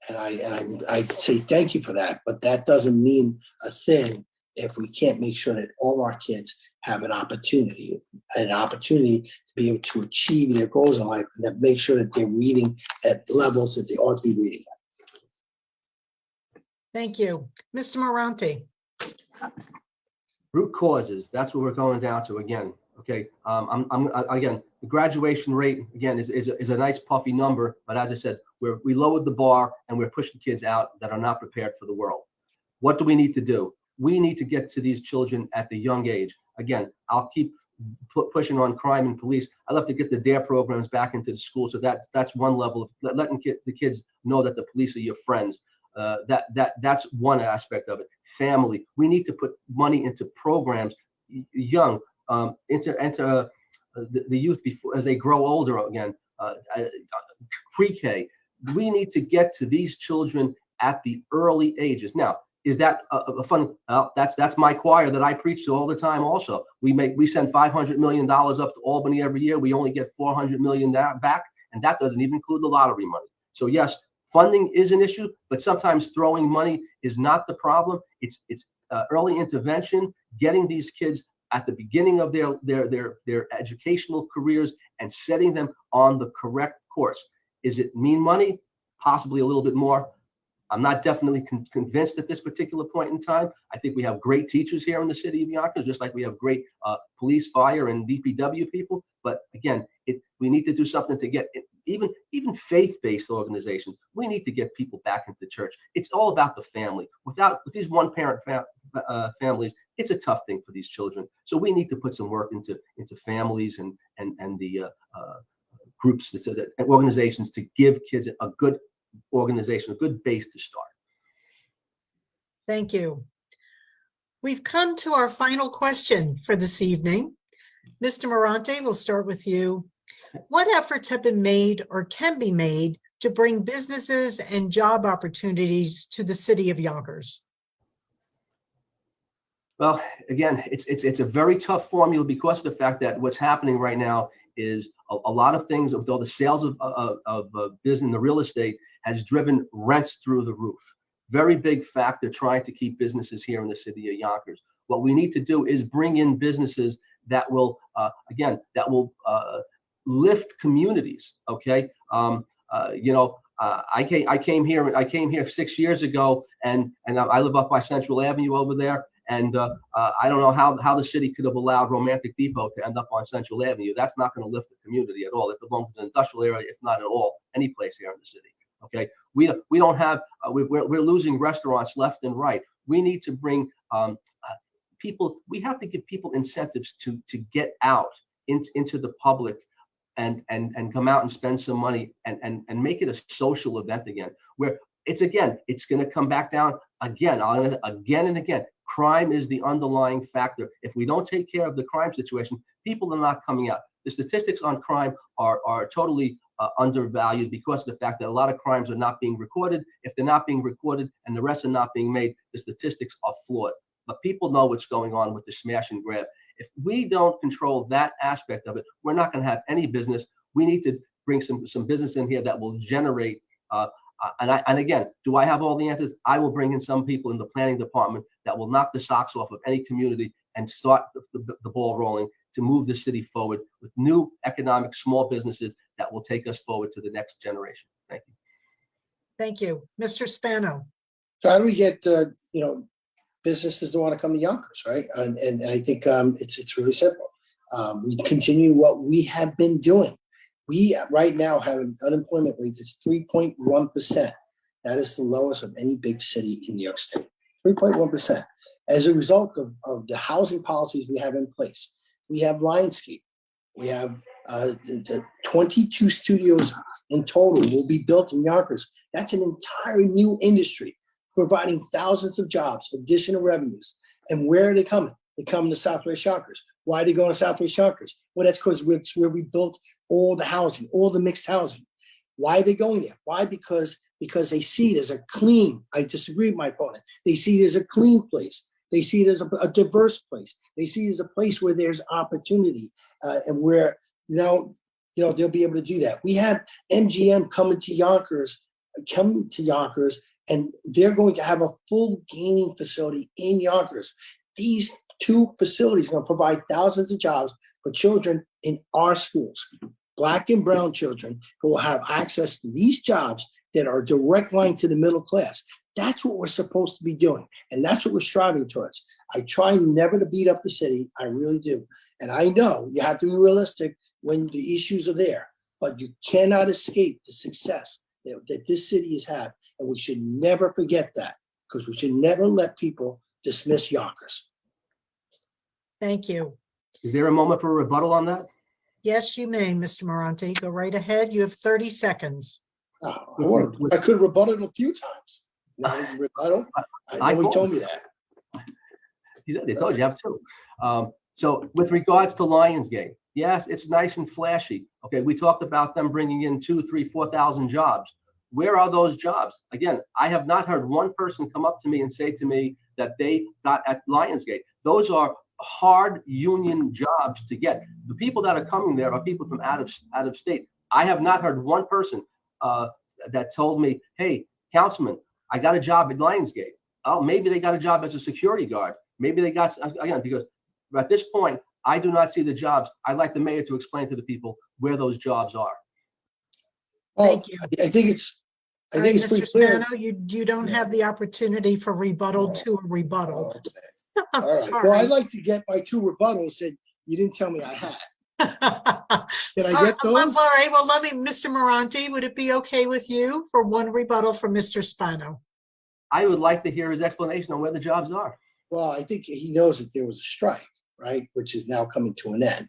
And I say thank you for that, but that doesn't mean a thing if we can't make sure that all our kids have an opportunity to be able to achieve their goals in life, and that make sure that they're reading at levels that they ought to be reading at. Thank you. Mr. Merante. Root causes, that's what we're going down to again. Okay, again, the graduation rate again is a nice puffy number, but as I said, we lowered the bar and we're pushing kids out that are not prepared for the world. What do we need to do? We need to get to these children at the young age. Again, I'll keep pushing on crime and police. I love to get the DARE programs back into the school, so that's one level of letting the kids know that the police are your friends. That's one aspect of it. Family, we need to put money into programs young, into the youth before as they grow older again. Pre-K, we need to get to these children at the early ages. Now, is that a fun? That's my choir that I preach to all the time. Also, we send $500 million up to Albany every year. We only get $400 million back, and that doesn't even include the lottery money. So yes, funding is an issue, but sometimes throwing money is not the problem. It's early intervention, getting these kids at the beginning of their educational careers and setting them on the correct course. Is it mean money? Possibly a little bit more. I'm not definitely convinced at this particular point in time. I think we have great teachers here in the city of Yonkers, just like we have great police, fire, and DPW people. But again, we need to do something to get even faith-based organizations. We need to get people back into church. It's all about the family. With these one-parent families, it's a tough thing for these children. So we need to put some work into families and the groups, organizations to give kids a good organization, a good base to start. Thank you. We've come to our final question for this evening. Mr. Merante, we'll start with you. What efforts have been made or can be made to bring businesses and job opportunities to the city of Yonkers? Well, again, it's a very tough formula because of the fact that what's happening right now is a lot of things, although the sales of business in the real estate has driven rents through the roof. Very big factor trying to keep businesses here in the city of Yonkers. What we need to do is bring in businesses that will, lift communities. Okay, I came here 6 years ago, and I live up by Central Avenue over there. And I don't know how the city could have allowed Romantic Depot to end up on Central Avenue. That's not going to lift the community at all. It belongs to the industrial area, if not at all, any place here in the city. Okay, we don't have. We're losing restaurants left and right. We need to bring people. We have to give people incentives to get out into the public and come out and spend some money and make it a social event again. Where it's going to come back down again and again. Crime is the underlying factor. If we don't take care of the crime situation, people are not coming out. The statistics on crime are totally undervalued because of the fact that a lot of crimes are not being recorded. If they're not being recorded and the arrests are not being made, the statistics are flawed. But people know what's going on with the smash and grab. If we don't control that aspect of it, we're not going to have any business. We need to bring some business in here that will generate. And again, do I have all the answers? I will bring in some people in the planning department that will knock the socks off of any community and start the ball rolling to move the city forward with new economic small businesses that will take us forward to the next generation. Thank you. Thank you. Mr. Spano. So how do we get businesses to want to come to Yonkers, right? And I think it's really simple. We continue what we have been doing. We right now have an unemployment rate that's 3.1%. That is the lowest of any big city in New York State, 3.1%. As a result of the housing policies we have in place, we have Lionsgate. We have the 22 studios in total will be built in Yonkers. That's an entire new industry, providing thousands of jobs, additional revenues. And where are they coming? They come to Southwest Yonkers. Why are they going to Southwest Yonkers? Well, that's because it's where we built all the housing, all the mixed housing. Why are they going there? Why? Because they see it as a clean, I disagree with my opponent. They see it as a clean place. They see it as a diverse place. They see it as a place where there's opportunity and where, they'll be able to do that. We have MGM coming to Yonkers, and they're going to have a full gaming facility in Yonkers. These two facilities are going to provide thousands of jobs for children in our schools, Black and brown children who will have access to these jobs that are a direct line to the middle class. That's what we're supposed to be doing. And that's what we're striving towards. I try never to beat up the city. I really do. And I know you have to be realistic when the issues are there, but you cannot escape the success that this city has had. And we should never forget that, because we should never let people dismiss Yonkers. Thank you. Is there a moment for a rebuttal on that? Yes, you may, Mr. Merante. Go right ahead. You have 30 seconds. I could have rebutted a few times. Rebuttal. I know he told me that. They told you have to. So with regards to Lionsgate, yes, it's nice and flashy. Okay, we talked about them bringing in 2,000, 3,000, 4,000 jobs. Where are those jobs? Again, I have not heard one person come up to me and say to me that they got at Lionsgate. Those are hard union jobs to get. The people that are coming there are people from out of state. I have not heard one person that told me, hey, Councilman, I got a job at Lionsgate. Oh, maybe they got a job as a security guard. Maybe they got, again, because at this point, I do not see the jobs. I'd like the mayor to explain to the people where those jobs are. Thank you. I think it's pretty Mr. clear. Spano, you don't have the opportunity for rebuttal to a rebuttal. Okay. I'm All right. sorry. Well, I'd like to get my 2 rebuttals that you didn't tell me I had. Can I get those? All right. Well, Mr. Merante, would it be okay with you for 1 rebuttal from Mr. Spano? I would like to hear his explanation on where the jobs are. Well, I think he knows that there was a strike, right, which is now coming to an end.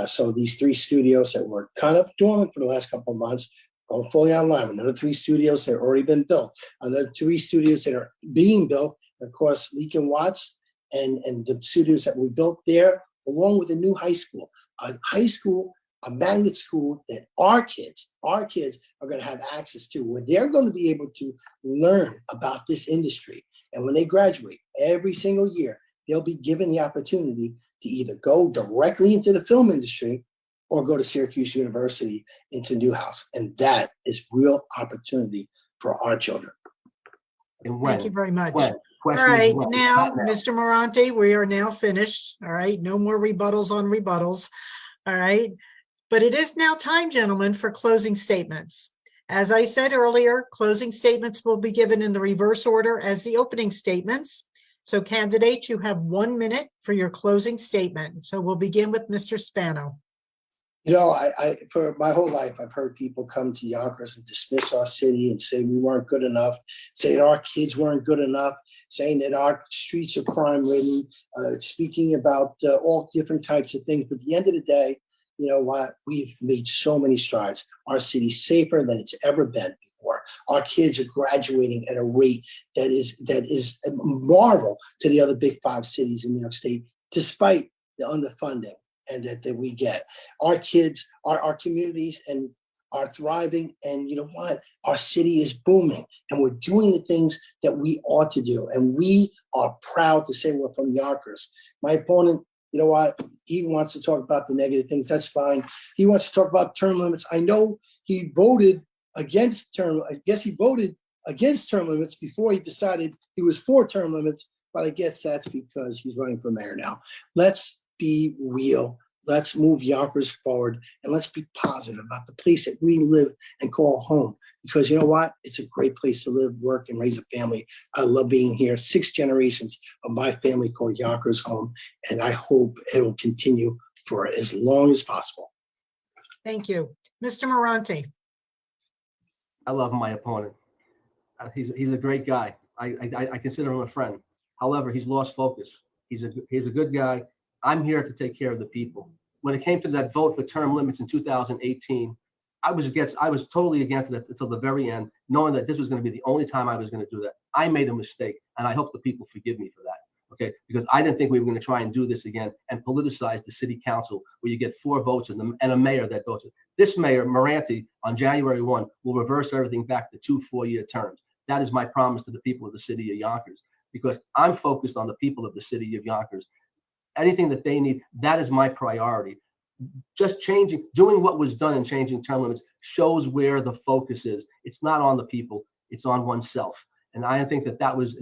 So these 3 studios that were kind of dormant for the last couple of months go fully online. Another 3 studios that have already been built. Another 3 studios that are being built. Of course, Leek and Watts and the studios that we built there, along with a new high school. A magnet school that our kids are going to have access to, where they're going to be able to learn about this industry. And when they graduate every single year, they'll be given the opportunity to either go directly into the film industry or go to Syracuse University into Newhouse. And that is real opportunity for our children. And when? Thank you very much. When? All right, now, Mr. Merante, we are now finished. All right, no more rebuttals on rebuttals. All right, but it is now time, gentlemen, for closing statements. As I said earlier, closing statements will be given in the reverse order as the opening statements. So candidates, you have 1 minute for your closing statement. So we'll begin with Mr. Spano. I for my whole life, I've heard people come to Yonkers and dismiss our city and say we weren't good enough, say that our kids weren't good enough, saying that our streets are crime-ridden, speaking about all different types of things. But at the end of the day, you know what? We've made so many strides. Our city's safer than it's ever been before. Our kids are graduating at a rate that is a marvel to the other big 5 cities in New York State, despite the underfunding and that we get. Our kids, our communities and are thriving, and you know what? Our city is booming, and we're doing the things that we ought to do, and we are proud to say we're from Yonkers. My opponent, you know what? He wants to talk about the negative things. That's fine. He wants to talk about term limits. I know he voted against term. I guess he voted against term limits before he decided he was for term limits, but I guess that's because he's running for mayor now. Let's be real. Let's move Yonkers forward, and let's be positive about the place that we live and call home. Because you know what? It's a great place to live, work, and raise a family. I love being here. 6 generations of my family call Yonkers home, and I hope it will continue for as long as possible. Thank you. Mr. Merante. I love my opponent. He's a great guy. I consider him a friend. However, he's lost focus. He's a good guy. I'm here to take care of the people. When it came to that vote for term limits in 2018, I was totally against it until the very end, knowing that this was going to be the only time I was going to do that. I made a mistake, and I hope the people forgive me for that. Okay, because I didn't think we were going to try and do this again and politicize the city council where you get 4 votes and a mayor that votes. This mayor, Merante, on January 1, will reverse everything back to 2 4-year terms. That is my promise to the people of the city of Yonkers, because I'm focused on the people of the city of Yonkers. Anything that they need, that is my priority. Just doing what was done and changing term limits shows where the focus is. It's not on the people, it's on oneself. And I think that was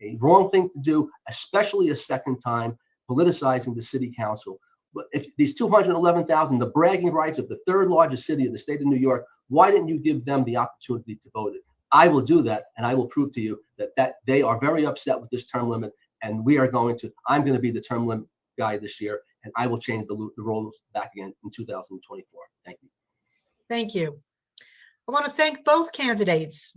a wrong thing to do, especially a second time, politicizing the city council. But if these 211,000, the bragging rights of the 3rd largest city of the state of New York, why didn't you give them the opportunity to vote it? I will do that, and I will prove to you that they are very upset with this term limit, and I'm going to be the term limit guy this year, and I will change the rules back again in 2024. Thank you. Thank you. I want to thank both candidates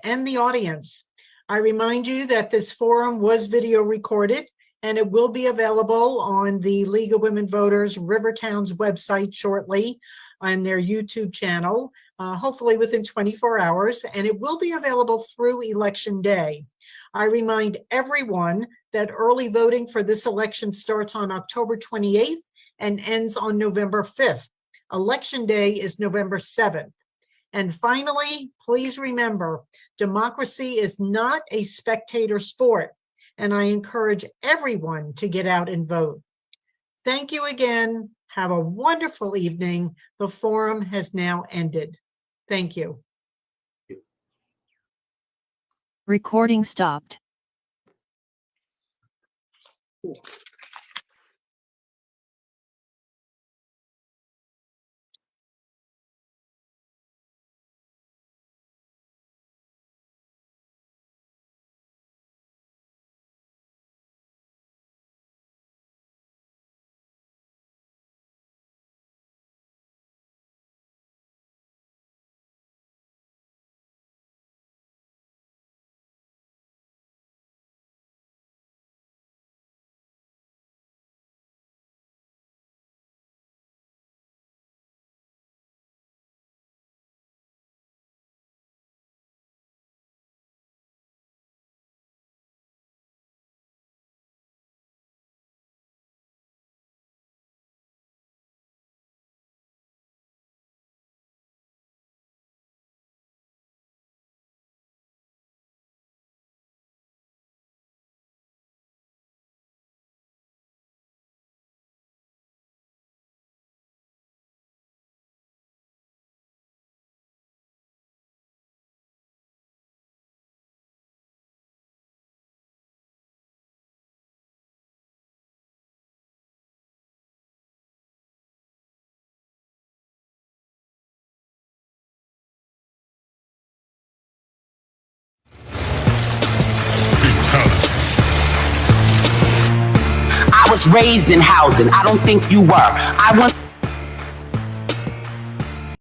and the audience. I remind you that this forum was video recorded, and it will be available on the League of Women Voters Rivertown's website shortly on their YouTube channel, hopefully within 24 hours, and it will be available through Election Day. I remind everyone that early voting for this election starts on October 28th and ends on November 5th. Election Day is November 7th. And finally, please remember, democracy is not a spectator sport, and I encourage everyone to get out and vote. Thank you again. Have a wonderful evening. The forum has now ended. Thank you. Recording stopped. I was raised in housing. I don't think you were. I want